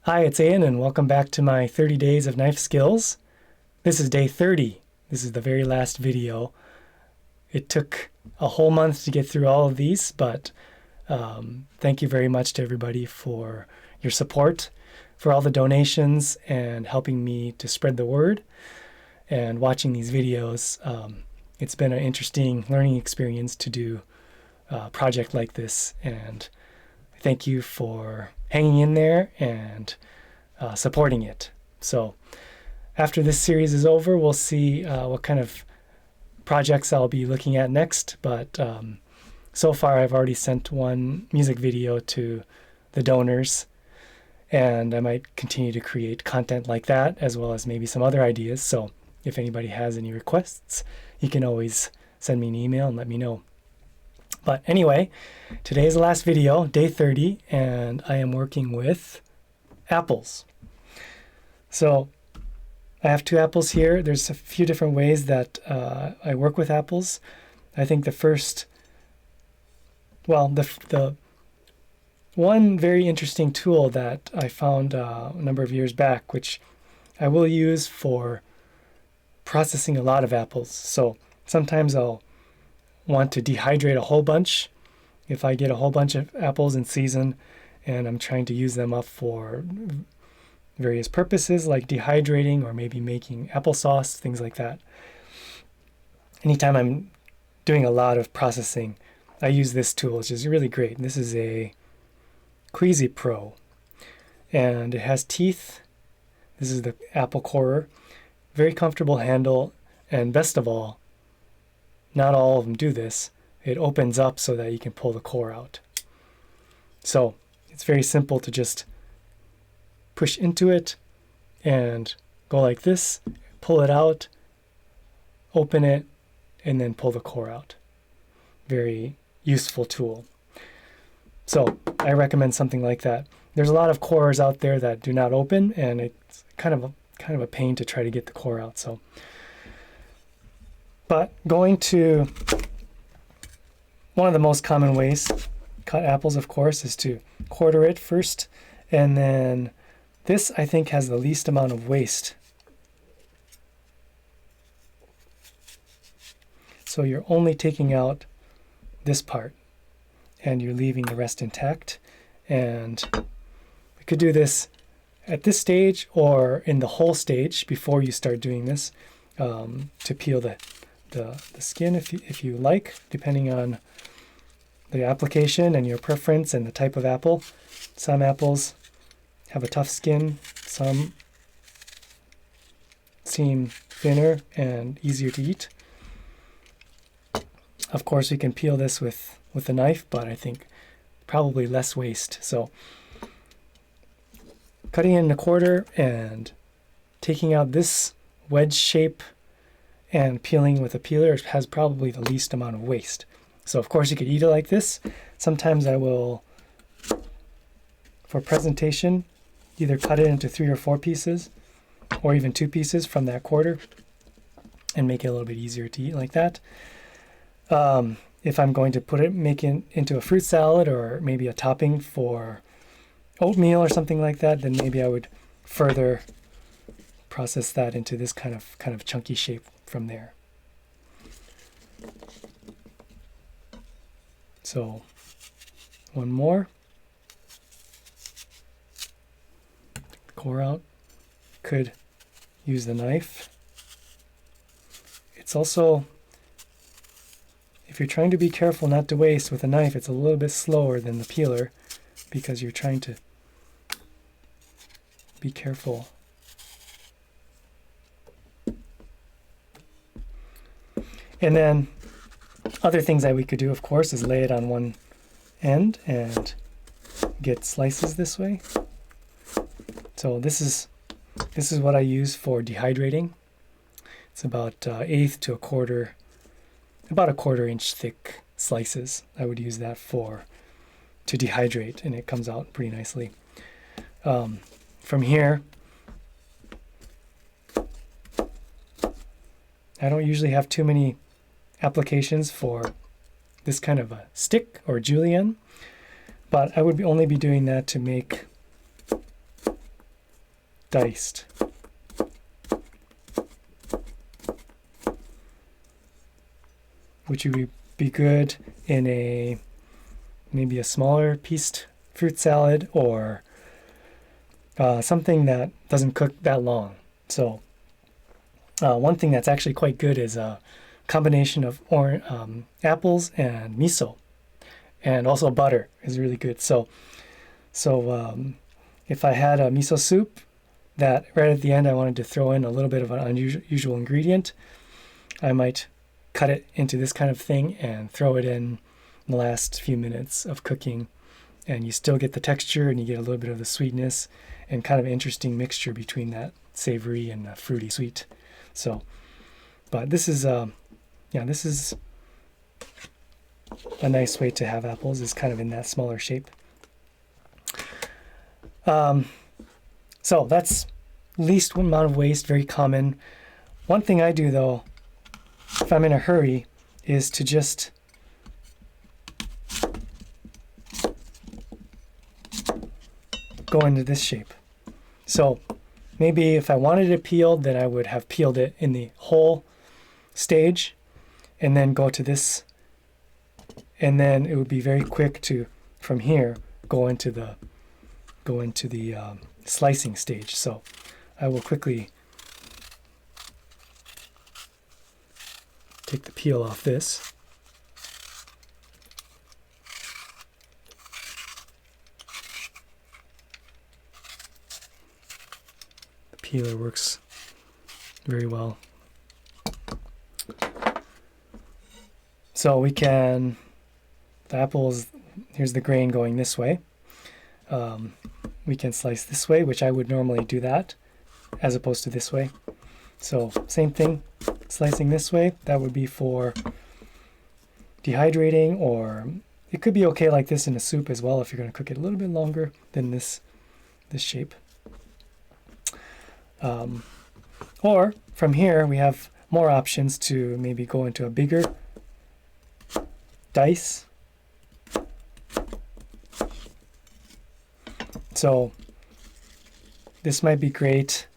Hi, it's Ian, and welcome back to my 30 Days of Knife Skills. This is day 30. This is the very last video. It took a whole month to get through all of these, but thank you very much to everybody for your support, for all the donations, and helping me to spread the word, and watching these videos. It's been an interesting learning experience to do a project like this, and thank you for hanging in there and supporting it. So after this series is over, we'll see what kind of projects I'll be looking at next. But so far, I've already sent one music video to the donors, and I might continue to create content like that, as well as maybe some other ideas. So if anybody has any requests, you can always send me an email and let me know. But anyway, today is the last video, day 30, and I am working with apples. So I have two apples here. There's a few different ways that I work with apples. I think the one very interesting tool that I found a number of years back, which I will use for processing a lot of apples. So sometimes I'll want to dehydrate a whole bunch. If I get a whole bunch of apples in season and I'm trying to use them up for various purposes like dehydrating or maybe making applesauce, things like that. Anytime I'm doing a lot of processing, I use this tool, which is really great. This is a Queasy Pro, and it has teeth. This is the apple corer. Very comfortable handle, and best of all, not all of them do this. It opens up so that you can pull the core out. So it's very simple to just push into it and go like this, pull it out, open it, and then pull the core out. Very useful tool. So I recommend something like that. There's a lot of corers out there that do not open, and it's kind of a pain to try to get the core out. But going to one of the most common ways to cut apples, of course, is to quarter it first. And then this, I think, has the least amount of waste. So you're only taking out this part, and you're leaving the rest intact. And we could do this at this stage or in the whole stage before you start doing this, to peel the skin if you like, depending on the application and your preference and the type of apple. Some apples have a tough skin, some seem thinner and easier to eat. Of course, we can peel this with a knife, but I think probably less waste. So cutting it in a quarter and taking out this wedge shape and peeling with a peeler has probably the least amount of waste. So of course you could eat it like this. Sometimes I will, for presentation, either cut it into 3 or 4 pieces or even 2 pieces from that quarter and make it a little bit easier to eat like that. If I'm going to make it into a fruit salad or maybe a topping for oatmeal or something like that, then maybe I would further process that into this kind of chunky shape from there. So one more. Core out. Could use the knife. It's also, if you're trying to be careful not to waste with a knife, it's a little bit slower than the peeler because you're trying to be careful. And then other things that we could do, of course, is lay it on one end and get slices this way. So this is what I use for dehydrating. It's about 1/8 to 1/4, about 1/4 inch thick slices. I would use that to dehydrate, and it comes out pretty nicely. From here, I don't usually have too many applications for this kind of a stick or julienne, but I would only be doing that to make diced. Which would be good in maybe a smaller pieced fruit salad, or something that doesn't cook that long. So one thing that's actually quite good is a combination of apples and miso, and also butter is really good. So if I had a miso soup that right at the end I wanted to throw in a little bit of an unusual ingredient, I might cut it into this kind of thing and throw it in the last few minutes of cooking, and you still get the texture and you get a little bit of the sweetness and kind of interesting mixture between that savory and fruity sweet. So, but this is this is a nice way to have apples, is kind of in that smaller shape. So that's least amount of waste, very common. One thing I do though, if I'm in a hurry, is to just go into this shape. So maybe if I wanted it peeled, then I would have peeled it in the whole stage and then go to this, and then it would be very quick to, from here, go into the slicing stage. So I will quickly take the peel off this. The peeler works very well. So we can, the apples, here's the grain going this way. We can slice this way, which I would normally do that, as opposed to this way. So same thing, slicing this way, that would be for dehydrating, or it could be okay like this in a soup as well if you're going to cook it a little bit longer than this shape. Or from here we have more options to maybe go into a bigger dice. So this might be great.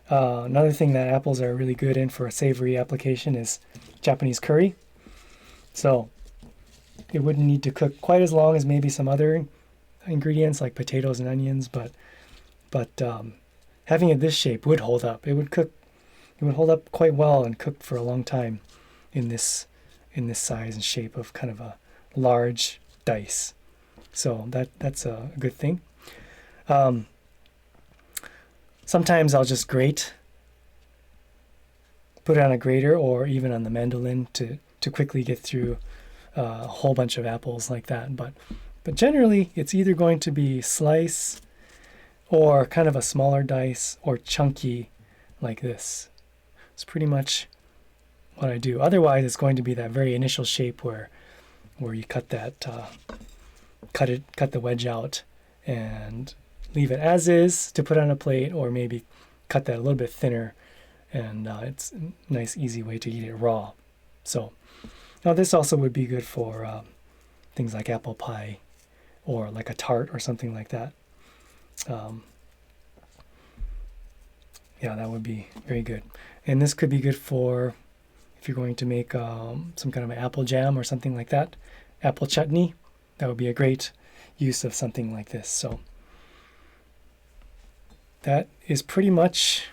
Another thing that apples are really good in for a savory application is Japanese curry. So it wouldn't need to cook quite as long as maybe some other ingredients like potatoes and onions, but having it this shape would hold up. It would hold up quite well and cook for a long time in this size and shape of kind of a large dice. So that's a good thing. Sometimes I'll just grate, put it on a grater or even on the mandolin to quickly get through a whole bunch of apples like that. But generally it's either going to be slice or kind of a smaller dice or chunky like this. It's pretty much what I do. Otherwise it's going to be that very initial shape where you cut the wedge out and leave it as is to put on a plate, or maybe cut that a little bit thinner, and it's a nice easy way to eat it raw. So now this also would be good for things like apple pie or like a tart or something like that. Yeah, that would be very good. And this could be good for if you're going to make some kind of an apple jam or something like that, apple chutney. That would be a great use of something like this. So that is pretty much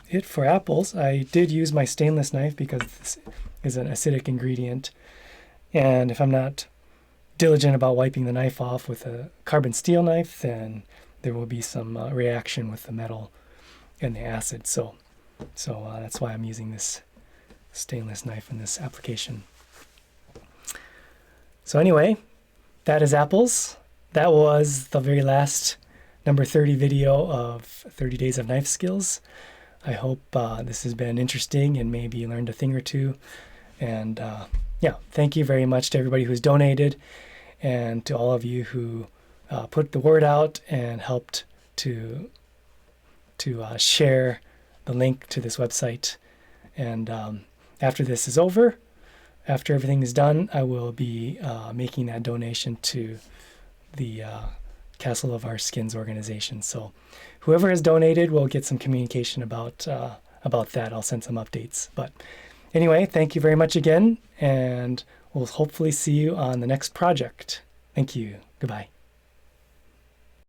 it for apples. I did use my stainless knife because this is an acidic ingredient, and if I'm not diligent about wiping the knife off with a carbon steel knife, then there will be some reaction with the metal and the acid. So that's why I'm using this stainless knife in this application. So anyway, that is apples. That was the very last number 30 video of 30 Days of Knife Skills. I hope this has been interesting and maybe you learned a thing or two. And yeah, thank you very much to everybody who's donated and to all of you who put the word out and helped to share the link to this website. And after this is over, after everything is done, I will be making that donation to the Castle of Our Skins organization. So whoever has donated will get some communication about that. I'll send some updates. But anyway, thank you very much again, and we'll hopefully see you on the next project. Thank you. Goodbye.